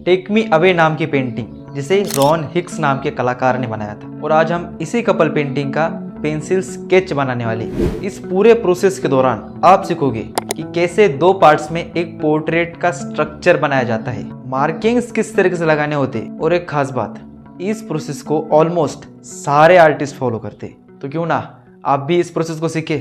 Take me away नाम की painting जिसे रॉन हिक्स नाम के कलाकार ने बनाया था। और आज हम इसी कपल पेंटिंग का पेंसिल स्केच बनाने वाले। इस पूरे प्रोसेस के दौरान आप सीखोगे कि कैसे दो पार्ट्स में एक पोर्ट्रेट का स्ट्रक्चर बनाया जाता है, मार्किंग्स किस तरीके से लगाने होते, और एक खास बात, इस प्रोसेस को ऑलमोस्ट सारे आर्टिस्ट फॉलो करते। तो क्यों ना आप भी इस प्रोसेस को सीखे।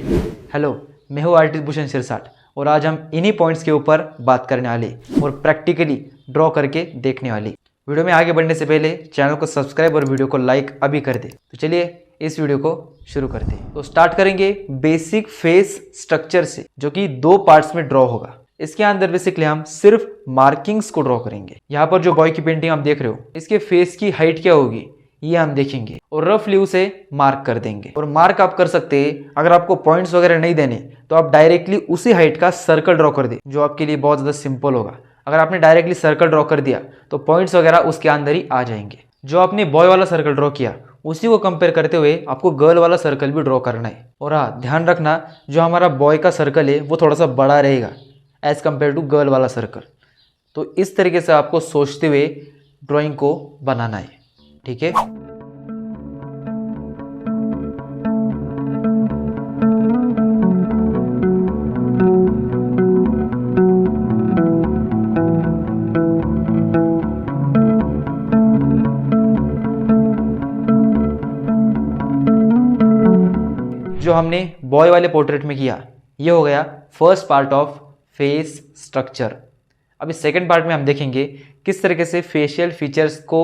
हेलो, मैं हूँ आर्टिस्ट भूषण सिरसाट और आज हम इन्हीं पॉइंट्स के ऊपर बात करने वाले और प्रैक्टिकली ड्रॉ करके देखने वाले। वीडियो में आगे बढ़ने से पहले चैनल को सब्सक्राइब और वीडियो को लाइक अभी कर दे। तो चलिए इस वीडियो को शुरू करते हैं। तो स्टार्ट करेंगे बेसिक फेस स्ट्रक्चर से, जो कि दो पार्ट्स में ड्रॉ होगा। इसके अंदर बेसिकली हम सिर्फ मार्किंग्स को ड्रॉ करेंगे। यहाँ पर जो बॉय की पेंटिंग आप देख रहे हो, इसके फेस की हाइट क्या होगी ये हम देखेंगे और रफली उसे मार्क कर देंगे। और मार्क आप कर सकते हैं, अगर आपको पॉइंट्स वगैरह नहीं देने तो आप डायरेक्टली उसी हाइट का सर्कल ड्रॉ कर दे, जो आपके लिए बहुत ज़्यादा सिंपल होगा। अगर आपने डायरेक्टली सर्कल ड्रॉ कर दिया तो पॉइंट्स वगैरह उसके अंदर ही आ जाएंगे। जो आपने बॉय वाला सर्कल ड्रॉ किया उसी को कंपेयर करते हुए आपको गर्ल वाला सर्कल भी ड्रॉ करना है। और हाँ, ध्यान रखना जो हमारा बॉय का सर्कल है वो थोड़ा सा बड़ा रहेगा एज कम्पेयर टू गर्ल वाला सर्कल। तो इस तरीके से आपको सोचते हुए ड्राइंग को बनाना है, ठीक है। जो हमने बॉय वाले पोर्ट्रेट में किया ये हो गया first part of face structure. अभी सेकंड पार्ट में हम देखेंगे किस तरीके से फेशियल फीचर्स को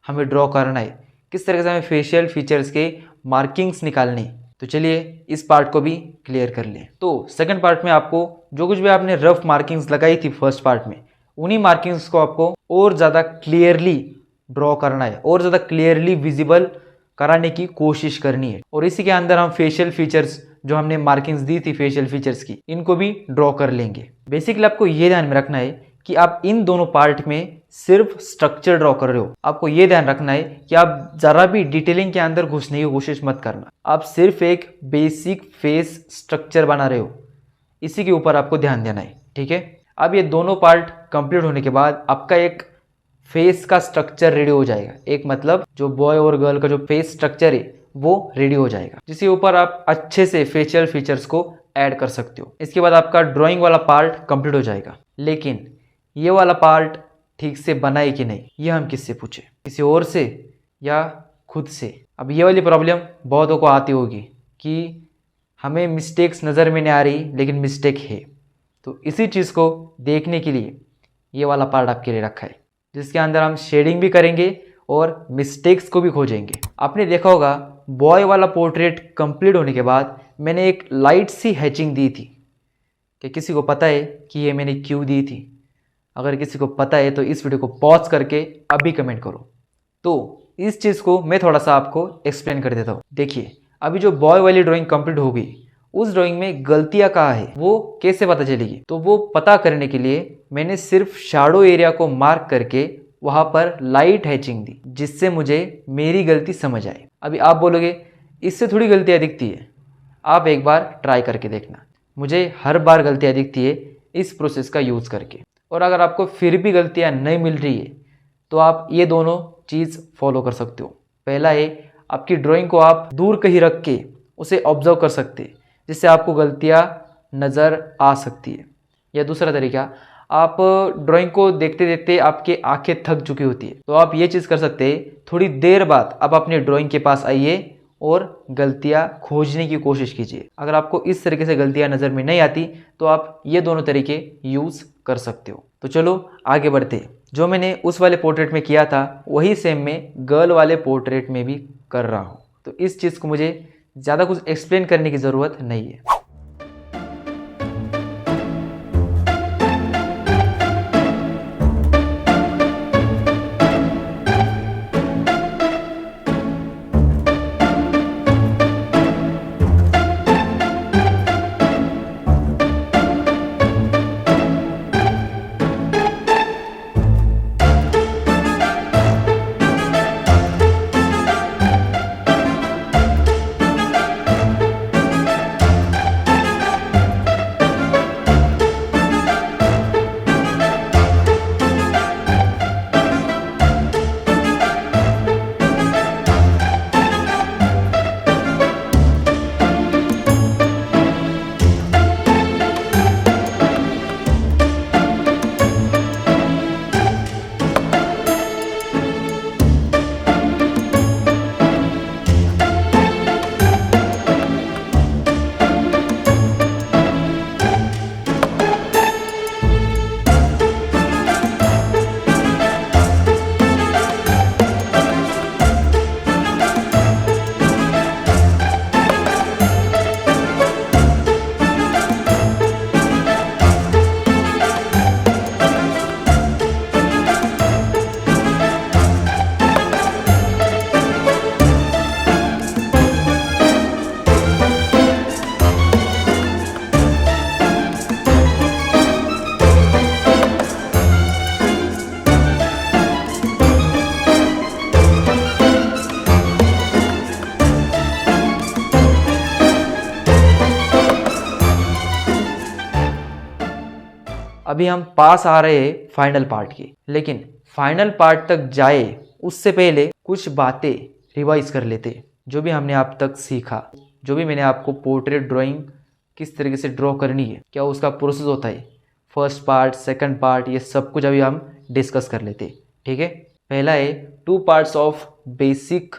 हमें ड्रॉ करना है, किस तरीके से हमें फेशियल फीचर्स के मार्किंग्स निकालनी। तो चलिए इस पार्ट को भी क्लियर कर लें। तो सेकंड पार्ट में आपको जो कुछ भी आपने रफ मार्किंग्स लगाई थी फर्स्ट पार्ट में, उन्हीं मार्किंग्स को आपको और ज़्यादा क्लियरली ड्रॉ करना है और ज़्यादा क्लियरली विजिबल कराने की कोशिश करनी है। और इसी के अंदर हम फेशियल फीचर्स जो हमने मार्किंग्स दी थी फेशियल फीचर्स की, इनको भी ड्रॉ कर लेंगे। बेसिकली आपको ये ध्यान में रखना है कि आप इन दोनों पार्ट में सिर्फ स्ट्रक्चर ड्रॉ कर रहे हो। आपको ये ध्यान रखना है कि आप जरा भी डिटेलिंग के अंदर घुसने की कोशिश मत करना। आप सिर्फ एक बेसिक फेस स्ट्रक्चर बना रहे हो, इसी के ऊपर आपको ध्यान देना है, ठीक है। अब ये दोनों पार्ट कंप्लीट होने के बाद आपका एक फेस का स्ट्रक्चर रेडी हो जाएगा। एक मतलब जो बॉय और गर्ल का जो फेस स्ट्रक्चर है वो रेडी हो जाएगा, जिसके ऊपर आप अच्छे से फेशियल फीचर्स को ऐड कर सकते हो। इसके बाद आपका ड्राइंग वाला पार्ट कंप्लीट हो जाएगा। लेकिन ये वाला पार्ट ठीक से बना है कि नहीं, ये हम किससे पूछे, किसी और से या खुद से। अब ये वाली प्रॉब्लम बहुतों को आती होगी कि हमें मिस्टेक्स नज़र में नहीं आ रही लेकिन मिस्टेक है। तो इसी चीज़ को देखने के लिए ये वाला पार्ट आपके लिए रखा है, जिसके अंदर हम शेडिंग भी करेंगे और मिस्टेक्स को भी खोजेंगे। आपने देखा होगा बॉय वाला पोर्ट्रेट कंप्लीट होने के बाद मैंने एक लाइट सी हैचिंग दी थी। कि किसी को पता है कि ये मैंने क्यों दी थी? अगर किसी को पता है तो इस वीडियो को पॉज करके अभी कमेंट करो। तो इस चीज़ को मैं थोड़ा सा आपको एक्सप्लेन कर देता हूँ। देखिए, अभी जो बॉय वाली ड्राइंग कंप्लीट हो गई, उस ड्राइंग में गलतियाँ कहाँ है वो कैसे पता चलेगी? तो वो पता करने के लिए मैंने सिर्फ शैडो एरिया को मार्क करके वहाँ पर लाइट हैचिंग दी, जिससे मुझे मेरी गलती समझ आए। अभी आप बोलोगे इससे थोड़ी गलतियाँ दिखती है। आप एक बार ट्राई करके देखना। मुझे हर बार गलतियाँ दिखती है इस प्रोसेस का यूज़ करके। और अगर आपको फिर भी गलतियाँ नहीं मिल रही है तो आप ये दोनों चीज़ फॉलो कर सकते हो। पहला है, आपकी ड्राइंग को आप दूर कहीं रख के उसे ऑब्जर्व कर सकते हैं, जिससे आपको गलतियाँ नज़र आ सकती है। या दूसरा तरीका, आप ड्राइंग को देखते देखते आपकी आंखें थक चुकी होती है, तो आप ये चीज़ कर सकते हैं, थोड़ी देर बाद आप अपने ड्राइंग के पास आइए और गलतियाँ खोजने की कोशिश कीजिए। अगर आपको इस तरीके से गलतियाँ नज़र में नहीं आती तो आप ये दोनों तरीके यूज़ कर सकते हो। तो चलो आगे बढ़ते। जो मैंने उस वाले पोर्ट्रेट में किया था वही सेम मैं गर्ल वाले पोर्ट्रेट में भी कर रहा हूँ। तो इस चीज़ को मुझे ज़्यादा कुछ एक्सप्लेन करने की ज़रूरत नहीं है। अभी हम पास आ रहे हैं फाइनल पार्ट के, लेकिन फाइनल पार्ट तक जाए उससे पहले कुछ बातें रिवाइज कर लेते। जो भी हमने अब तक सीखा, जो भी मैंने आपको पोर्ट्रेट ड्राइंग किस तरीके से ड्रॉ करनी है, क्या उसका प्रोसेस होता है, फर्स्ट पार्ट, सेकंड पार्ट, ये सब कुछ अभी हम डिस्कस कर लेते। ठीक है, पहला है 2 parts of basic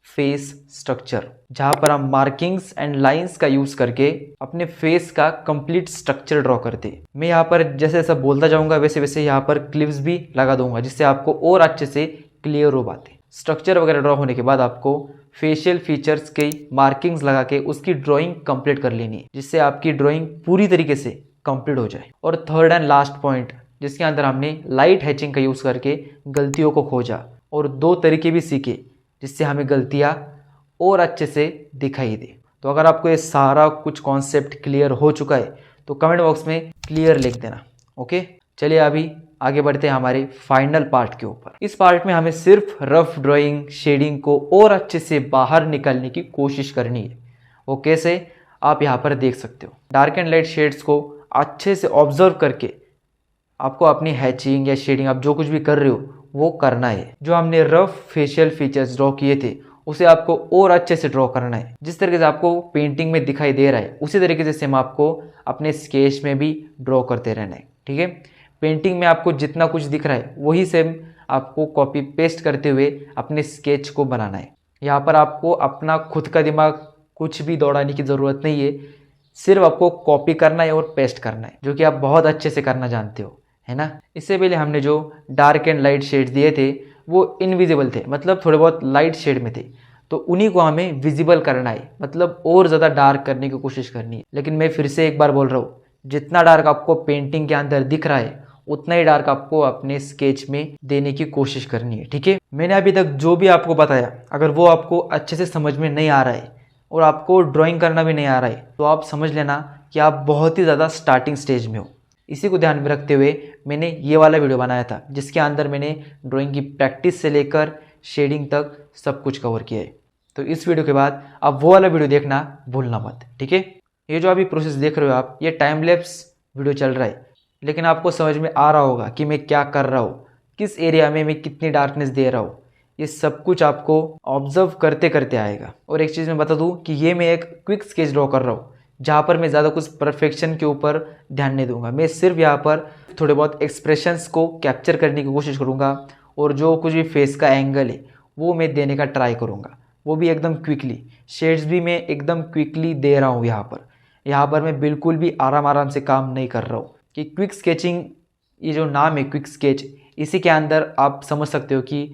face structure, जहां पर हम मार्किंग्स एंड लाइंस का यूज करके अपने फेस का कंप्लीट स्ट्रक्चर ड्रॉ करते। मैं यहाँ पर जैसे जैसा बोलता जाऊंगा वैसे वैसे यहाँ पर क्लिप्स भी लगा दूंगा, जिससे आपको और अच्छे से क्लियर हो बातें। स्ट्रक्चर वगैरह ड्रॉ होने के बाद आपको फेशियल फीचर्स की मार्किंग्स लगा के उसकी ड्राइंग कंप्लीट कर लेनी है, जिससे आपकी ड्राइंग पूरी तरीके से कंप्लीट हो जाए। और थर्ड एंड लास्ट पॉइंट, जिसके अंदर हमने लाइट हैचिंग का यूज़ करके गलतियों को खोजा और 2 तरीके भी सीखे, जिससे हमें गलतियाँ और अच्छे से दिखाई दे। तो अगर आपको ये सारा कुछ कॉन्सेप्ट क्लियर हो चुका है तो कमेंट बॉक्स में क्लियर लिख देना। ओके, चलिए अभी आगे बढ़ते हैं हमारे फाइनल पार्ट के ऊपर। इस पार्ट में हमें सिर्फ रफ ड्राइंग, शेडिंग को और अच्छे से बाहर निकालने की कोशिश करनी है। वो कैसे, आप यहाँ पर देख सकते हो। डार्क एंड लाइट शेड्स को अच्छे से ऑब्जर्व करके आपको अपनी हैचिंग या शेडिंग, आप जो कुछ भी कर रहे हो वो करना है। जो हमने रफ फेशियल फीचर्स ड्रॉ किए थे उसे आपको और अच्छे से ड्रॉ करना है। जिस तरीके से आपको पेंटिंग में दिखाई दे रहा है उसी तरीके से सेम आपको अपने स्केच में भी ड्रॉ करते रहना है। ठीक है, पेंटिंग में आपको जितना कुछ दिख रहा है वही सेम आपको कॉपी पेस्ट करते हुए अपने स्केच को बनाना है। यहाँ पर आपको अपना खुद का दिमाग कुछ भी दौड़ाने की ज़रूरत नहीं है, सिर्फ आपको कॉपी करना है और पेस्ट करना है, जो कि आप बहुत अच्छे से करना जानते हो, है ना। इससे पहले हमने जो डार्क एंड लाइट शेड्स दिए थे वो इनविजिबल थे, मतलब थोड़े बहुत लाइट शेड में थे, तो उन्हीं को हमें विजिबल करना है, मतलब और ज़्यादा डार्क करने की कोशिश करनी है। लेकिन मैं फिर से एक बार बोल रहा हूँ, जितना डार्क आपको पेंटिंग के अंदर दिख रहा है उतना ही डार्क आपको अपने स्केच में देने की कोशिश करनी है। ठीक है, मैंने अभी तक जो भी आपको बताया, अगर वो आपको अच्छे से समझ में नहीं आ रहा है और आपको ड्राइंग करना भी नहीं आ रहा है तो आप समझ लेना कि आप बहुत ही ज़्यादा स्टार्टिंग स्टेज में हो। इसी को ध्यान में रखते हुए मैंने ये वाला वीडियो बनाया था, जिसके अंदर मैंने ड्राइंग की प्रैक्टिस से लेकर शेडिंग तक सब कुछ कवर किया है। तो इस वीडियो के बाद आप वो वाला वीडियो देखना भूलना मत। ठीक है, ये जो अभी प्रोसेस देख रहे हो आप, ये टाइम लैप्स वीडियो चल रहा है, लेकिन आपको समझ में आ रहा होगा कि मैं क्या कर रहा हूँ, किस एरिया में मैं कितनी डार्कनेस दे रहा हूँ। ये सब कुछ आपको ऑब्जर्व करते करते आएगा। और एक चीज़ मैं बता दूँ कि ये मैं एक क्विक स्केच ड्रॉ कर रहा हूँ, जहाँ पर मैं ज़्यादा कुछ परफेक्शन के ऊपर ध्यान नहीं दूंगा। मैं सिर्फ यहाँ पर थोड़े बहुत एक्सप्रेशंस को कैप्चर करने की कोशिश करूँगा और जो कुछ भी फेस का एंगल है वो मैं देने का ट्राई करूँगा, वो भी एकदम क्विकली। शेड्स भी मैं एकदम क्विकली दे रहा हूँ। यहाँ पर मैं बिल्कुल भी आराम आराम से काम नहीं कर रहा हूँ। कि क्विक स्केचिंग, ये जो नाम है क्विक स्केच, इसी के अंदर आप समझ सकते हो कि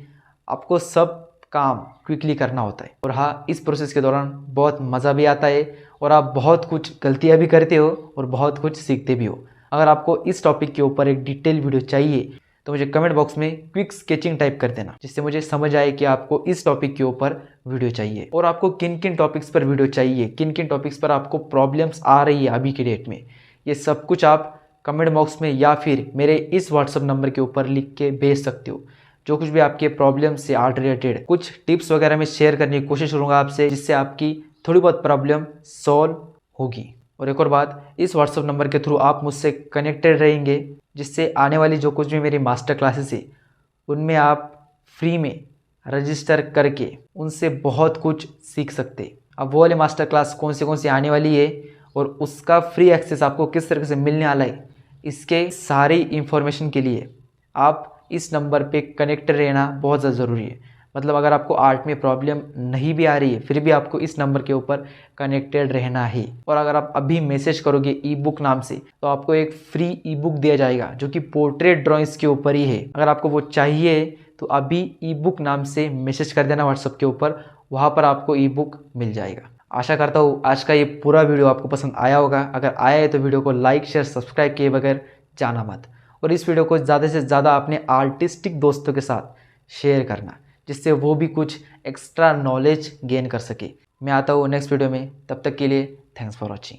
आपको सब काम क्विकली करना होता है। और हाँ, इस प्रोसेस के दौरान बहुत मज़ा भी आता है और आप बहुत कुछ गलतियाँ भी करते हो और बहुत कुछ सीखते भी हो। अगर आपको इस टॉपिक के ऊपर एक डिटेल वीडियो चाहिए तो मुझे कमेंट बॉक्स में क्विक स्केचिंग टाइप कर देना, जिससे मुझे समझ आए कि आपको इस टॉपिक के ऊपर वीडियो चाहिए और आपको किन किन टॉपिक्स पर वीडियो चाहिए, किन किन टॉपिक्स पर आपको प्रॉब्लम्स आ रही है अभी की डेट में। ये सब कुछ आप कमेंट बॉक्स में या फिर मेरे इस व्हाट्सअप नंबर के ऊपर लिख के भेज सकते हो। जो कुछ भी आपके प्रॉब्लम से आर्ट रिलेटेड कुछ टिप्स वगैरह मैं शेयर करने की कोशिश करूँगा आपसे, जिससे आपकी थोड़ी बहुत प्रॉब्लम सॉल्व होगी। और एक और बात, इस व्हाट्सअप नंबर के थ्रू आप मुझसे कनेक्टेड रहेंगे, जिससे आने वाली जो कुछ भी मेरी मास्टर क्लासेस है उनमें आप फ्री में रजिस्टर करके उनसे बहुत कुछ सीख सकते। अब वो वाले मास्टर क्लास कौन सी आने वाली है और उसका फ्री एक्सेस आपको किस तरह से मिलने वाला है, इसके सारी इंफॉर्मेशन के लिए आप इस नंबर पे कनेक्ट रहना बहुत ज़्यादा ज़रूरी है। मतलब अगर आपको आर्ट में प्रॉब्लम नहीं भी आ रही है फिर भी आपको इस नंबर के ऊपर कनेक्टेड रहना है। और अगर आप अभी मैसेज करोगे ई बुक नाम से तो आपको एक फ्री ई बुक दिया जाएगा, जो कि पोर्ट्रेट ड्राइंग्स के ऊपर ही है। अगर आपको वो चाहिए तो अभी ई बुक नाम से मैसेज कर देना व्हाट्सएप के ऊपर, वहाँ पर आपको ई बुक मिल जाएगा। आशा करता हूँ आज का ये पूरा वीडियो आपको पसंद आया होगा। अगर आया है तो वीडियो को लाइक, शेयर, सब्सक्राइब किए बगैर जाना मत। और इस वीडियो को ज़्यादा से ज़्यादा अपने आर्टिस्टिक दोस्तों के साथ शेयर करना, जिससे वो भी कुछ एक्स्ट्रा नॉलेज गेन कर सके। मैं आता हूँ नेक्स्ट वीडियो में, तब तक के लिए थैंक्स फॉर वॉचिंग।